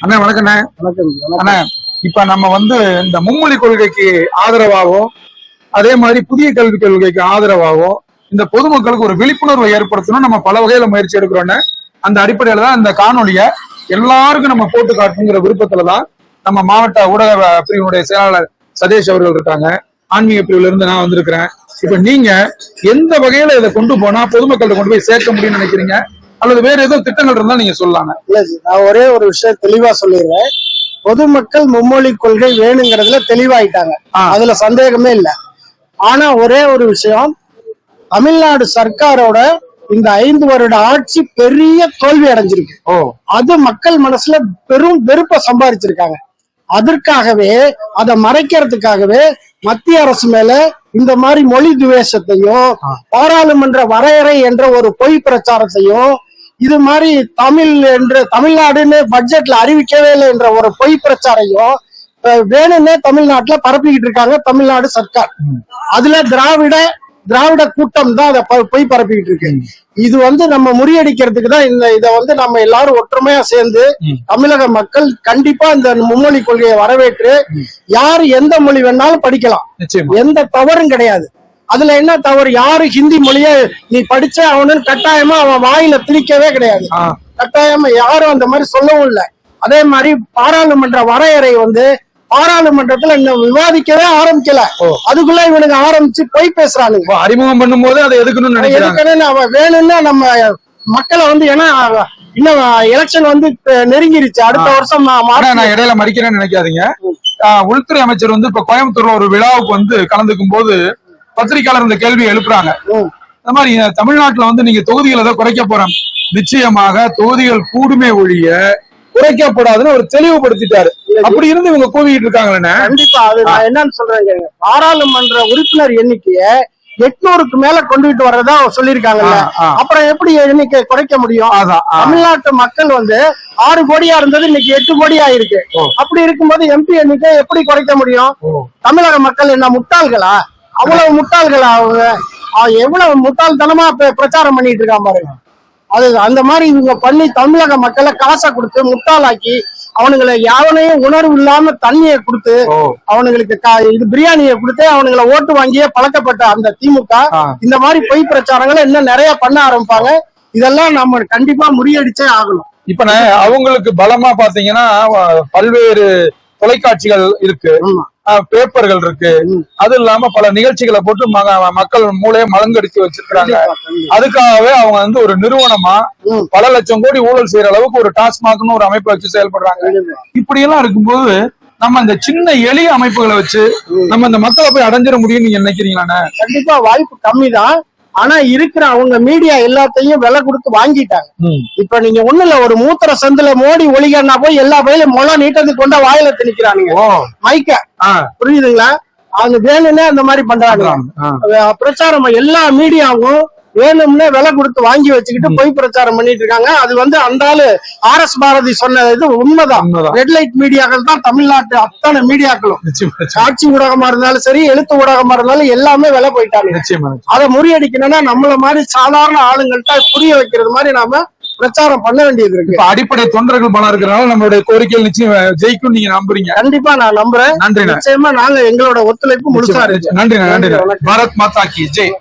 அண்ணா வணக்கண்ணே. அண்ணா, இப்ப நம்ம இந்த மும்மொழி கொள்கைக்கு ஆதரவாகவும் அதே மாதிரி புதிய கல்விக் கொள்கைக்கு ஆதரவாகவும் இந்த பொதுமக்களுக்கு ஒரு விழிப்புணர்வை ஏற்படுத்தணும். நம்ம பல வகையில முயற்சி எடுக்கிறோன்னு அந்த அடிப்படையில தான் இந்த காணொலிய எல்லாருக்கும் நம்ம போட்டு காட்டணுங்கிற விருப்பத்துலதான் நம்ம மாவட்ட ஊடக பிரிவினுடைய செயலாளர் சதீஷ் அவர்கள் இருக்காங்க. ஆன்மீக பிரிவுல இருந்து நான் வந்திருக்கிறேன். இப்ப நீங்க எந்த வகையில இதை கொண்டு போனா பொதுமக்கள்கிட்ட கொண்டு போய் சேர்க்க முடியும்னு நினைக்கிறீங்க, அல்லது வேற ஏதோ திட்டங்கள் இருந்தா நீங்க சொல்லலாங்க? நான் ஒரே ஒரு விஷயம் தெளிவா சொல்லிடுறேன். பொதுமக்கள் மும்மொழி கொள்கை வேணுங்கிறதுல தெளிவாயிட்டாங்க, அதுல சந்தேகமே இல்லை. ஆனா ஒரே ஒரு விஷயம், தமிழ்நாடு சர்க்காரோட இந்த 5 வருட ஆட்சி பெரிய தோல்வி அடைஞ்சிருக்கு. அது மக்கள் மனசுல பெரும் வெறுப்பை சம்பாதிச்சிருக்காங்க. அதற்காகவே அதை மறைக்கிறதுக்காகவே மத்திய அரசு மேல இந்த மாதிரி மொழி துவேஷத்தையும் பாராளுமன்ற வரையறை என்ற ஒரு பொய் பிரச்சாரத்தையும் இது மாதிரி தமிழ்நாடுன்னு பட்ஜெட்ல அறிவிக்கவே இல்லை என்ற ஒரு பொய் பிரச்சாரையும் வேணும்னே தமிழ்நாட்டுல பரப்பிக்கிட்டு இருக்காங்க தமிழ்நாடு சர்க்கார். அதுல திராவிட கூட்டம் தான் அதை பொய் பரப்பிக்கிட்டு இருக்கு. இது நம்ம முறியடிக்கிறதுக்கு தான் இதை நம்ம எல்லாரும் ஒற்றுமையா சேர்ந்து தமிழக மக்கள் கண்டிப்பா இந்த மும்மொழி கொள்கையை வரவேற்று யாரு எந்த மொழி வேணாலும் படிக்கலாம், எந்த தவறும் கிடையாது. அதுல என்ன தவறு? யாரு ஹிந்தி மொழிய நீ படிச்ச அவனு கட்டாயமா அவன் வாயில திணிக்கவே கிடையாது. கட்டாயமா யாரும் அந்த மாதிரி சொல்லவும் இல்லை. அதே மாதிரி பாராளுமன்ற வரையறை பாராளுமன்றத்துல இன்னும் விவாதிக்கவே ஆரம்பிக்கல, அதுக்குள்ள இவனுக்கு ஆரம்பிச்சு போய் பேசுறானுங்க. அறிமுகம் பண்ணும் போது அதை எதுக்குன்னு அவன் வேணும்னா நம்ம மக்களை ஏன்னா இன்னும் எலெக்ஷன் நெருங்கிருச்சு, அடுத்த வருஷம் நான் இடையில மறிக்கிறேன்னு நினைக்காதீங்க. உள்துறை அமைச்சர் இப்ப கோயம்புத்தூர்ல ஒரு விழாவுக்கு கலந்துக்கும் போது பத்திரிகையாளர் இந்த கேள்வி எழுப்புறாங்க. இந்த மாதிரி தமிழ்நாட்டுல நீங்க தொகுதிகளை தான் குறைக்க போறோம். நிச்சயமாக தொகுதிகள் கூடுமே ஒழிய குறைக்கப்படாதுன்னு ஒரு தெளிவுபடுத்திட்டாரு. அப்படி இருந்து இவங்க கூவிட்டு இருக்காங்களே. கண்டிப்பா அது நான் என்னன்னு சொல்றேங்க, பாராளுமன்ற உறுப்பினர் எண்ணிக்கைய 800க்கு மேல கொண்டுகிட்டு வர்றதா சொல்லிருக்காங்கல்ல, அப்புறம் எப்படி எண்ணிக்கை குறைக்க முடியும்? தமிழ்நாட்டு மக்கள் 6 கோடியா இருந்தது இன்னைக்கு 8 கோடியா இருக்கு. அப்படி இருக்கும்போது எம்பி எண்ணிக்கை எப்படி குறைக்க முடியும்? தமிழக மக்கள் என்ன முட்டாள்களா? அவ்வளவு முட்டாள்களா? அவங்க எவ்வளவு முட்டாள்தனமா பிரச்சாரம் பண்ணிட்டு இருக்கான் பாருங்க. அது அந்த மாதிரி இவங்க பண்ணி தமிழக மக்களை காசை கொடுத்து முட்டாளாக்கி அவனுங்களை யாவனையும் உணர்வு இல்லாம தண்ணியை கொடுத்து அவனுங்களுக்கு இது பிரியாணியை கொடுத்து அவனுங்களை ஓட்டு வாங்கியே பழக்கப்பட்ட அந்த திமுக இந்த மாதிரி பொய் பிரச்சாரங்களை இன்னும் நிறைய பண்ண ஆரம்பிப்பாங்க. இதெல்லாம் நம்ம கண்டிப்பா முறியடிச்சே ஆகணும். இப்ப அவங்களுக்கு பலமா பாத்தீங்கன்னா பல்வேறு தொலைக்காட்சிகள் இருக்கு, பேப்பர்கள் இருக்கு, அது இல்லாம பல நிகழ்ச்சிகளை போட்டு மக்கள் மூளையை மலங்கடிச்சு வச்சிருக்காங்க. அதுக்காகவே அவங்க ஒரு நிறுவனமா பல லட்சம் கோடி ஊழல் செய்யற அளவுக்கு ஒரு டாஸ்மாக்னு ஒரு அமைப்பை வச்சு செயல்படுறாங்க. இப்படி எல்லாம் இருக்கும்போது நம்ம இந்த சின்ன எளிய அமைப்புகளை வச்சு நம்ம இந்த மக்களை போய் அடைஞ்சிட முடியும்னு நீங்க நினைக்கிறீங்களா? கண்டிப்பா வாய்ப்பு கம்மி தான். ஆனா இருக்கிற அவங்க மீடியா எல்லாத்தையும் விலை கொடுத்து வாங்கிட்டாங்க. இப்ப நீங்க ஒண்ணுல ஒரு மூத்திர சந்துல மோடி ஒளிகன்னா போய் எல்லா பயிலும் முளை நீட்டத்துக்கு கொண்ட வாயில திணிக்கிறானுங்க மைக்க. புரியுதுங்களா? அவங்க வேணும்னே அந்த மாதிரி பண்றாங்க பிரச்சாரம். எல்லா மீடியாவும் வேணும்னே விலை கொடுத்து வாங்கி வச்சுக்கிட்டு பொய் பிரச்சாரம் பண்ணிட்டு இருக்காங்க. அது அந்த ஆளு RS பாரதி சொன்னது உண்மைதான். ரெட் லைட் மீடியாக்கள் தான் தமிழ்நாட்டு அத்தனை மீடியாக்களும், சாட்சி ஊடகமா இருந்தாலும் சரி, எழுத்து ஊடகமா இருந்தாலும் எல்லாமே விலை போயிட்டாங்க. அதை முறியடிக்கணும்னா நம்மள மாதிரி சாதாரண ஆளுங்கள்ட்ட புரிய வைக்கிறது மாதிரி நாம பிரச்சாரம் பண்ண வேண்டியது இருக்கு. அடிப்படை தொண்டர்கள் பலம் இருக்கிறனால நம்மளுடைய கோரிக்கைகள் நிச்சயம் ஜெயிக்கும் நீங்க நம்புறீங்க? கண்டிப்பா நான் நம்புறேன். நன்றி. நிச்சயமா நாங்க எங்களோட ஒத்துழைப்பு முழுசா இருக்கு. நன்றி. பாரத் மாதா கி ஜெய்.